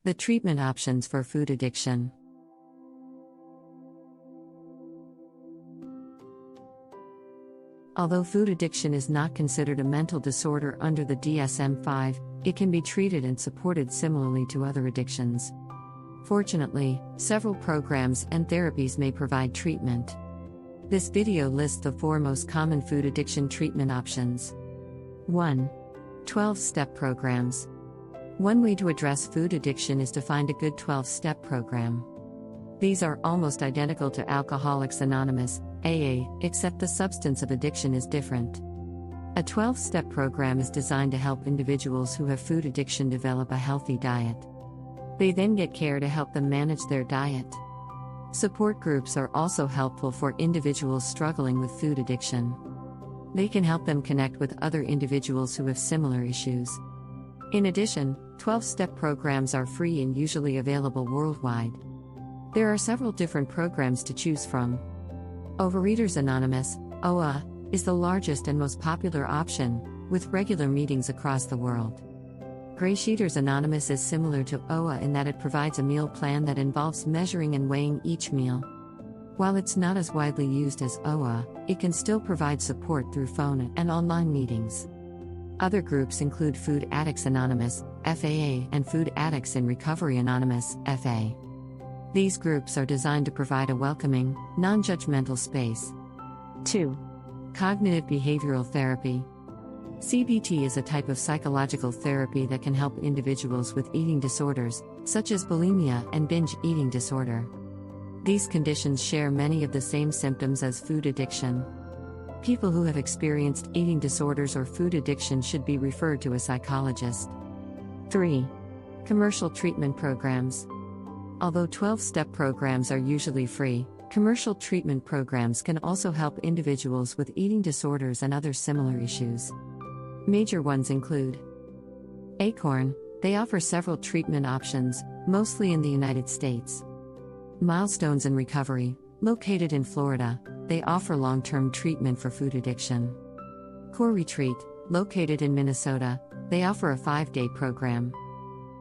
The treatment options for food addiction. Although food addiction is not considered a mental disorder under the DSM-5, it can be treated and supported similarly to other addictions. Fortunately, several programs and therapies may provide treatment. This video lists the 4 most common food addiction treatment options. 1. 12-step programs. One way to address food addiction is to find a good 12-step program. These are almost identical to Alcoholics Anonymous, AA, except the substance of addiction is different. A 12-step program is designed to help individuals who have food addiction develop a healthy diet. They then get care to help them manage their diet. Support groups are also helpful for individuals struggling with food addiction. They can help them connect with other individuals who have similar issues. In addition, 12-step programs are free and usually available worldwide. There are several different programs to choose from. Overeaters Anonymous, OA, is the largest and most popular option, with regular meetings across the world. Grace Eaters Anonymous is similar to OA in that it provides a meal plan that involves measuring and weighing each meal. While it's not as widely used as OA, it can still provide support through phone and online meetings. Other groups include Food Addicts Anonymous, FAA, and Food Addicts in Recovery Anonymous, FA. These groups are designed to provide a welcoming, non-judgmental space. 2. Cognitive behavioral therapy. CBT is a type of psychological therapy that can help individuals with eating disorders, such as bulimia and binge eating disorder. These conditions share many of the same symptoms as food addiction. People who have experienced eating disorders or food addiction should be referred to a psychologist. 3. Commercial treatment programs. Although 12-step programs are usually free, commercial treatment programs can also help individuals with eating disorders and other similar issues. Major ones include Acorn. They offer several treatment options, mostly in the United States. Milestones in Recovery, located in Florida, they offer long-term treatment for food addiction. Core Retreat, located in Minnesota, they offer a 5-day program.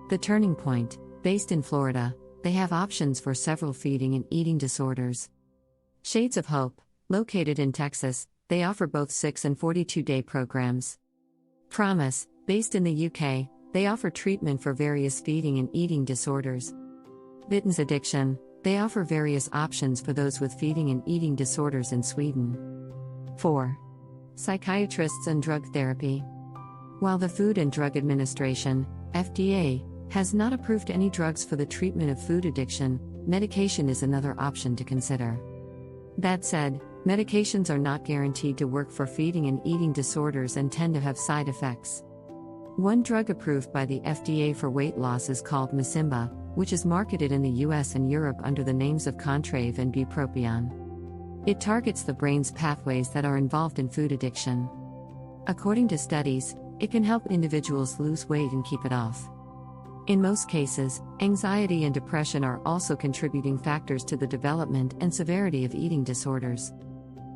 The Turning Point, based in Florida, they have options for several feeding and eating disorders. Shades of Hope, located in Texas, they offer both 6 and 42-day programs. Promise, based in the UK, they offer treatment for various feeding and eating disorders. Vittens Addiction, they offer various options for those with feeding and eating disorders in Sweden. 4. Psychiatrists and Drug Therapy. While the Food and Drug Administration, FDA, has not approved any drugs for the treatment of food addiction, medication is another option to consider. That said, medications are not guaranteed to work for feeding and eating disorders and tend to have side effects. One drug approved by the FDA for weight loss is called Mysimba, which is marketed in the US and Europe under the names of Contrave and Bupropion. It targets the brain's pathways that are involved in food addiction. According to studies, it can help individuals lose weight and keep it off. In most cases, anxiety and depression are also contributing factors to the development and severity of eating disorders.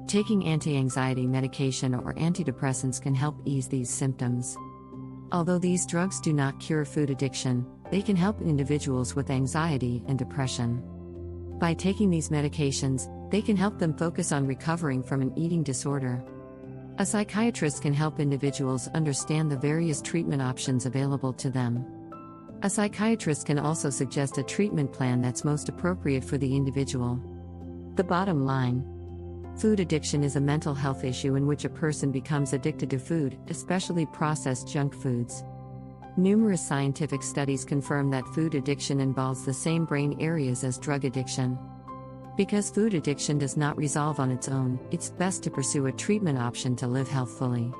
Taking anti-anxiety medication or antidepressants can help ease these symptoms. Although these drugs do not cure food addiction, they can help individuals with anxiety and depression. By taking these medications, they can help them focus on recovering from an eating disorder. A psychiatrist can help individuals understand the various treatment options available to them. A psychiatrist can also suggest a treatment plan that's most appropriate for the individual. The bottom line: food addiction is a mental health issue in which a person becomes addicted to food, especially processed junk foods. Numerous scientific studies confirm that food addiction involves the same brain areas as drug addiction. Because food addiction does not resolve on its own, it's best to pursue a treatment option to live healthfully.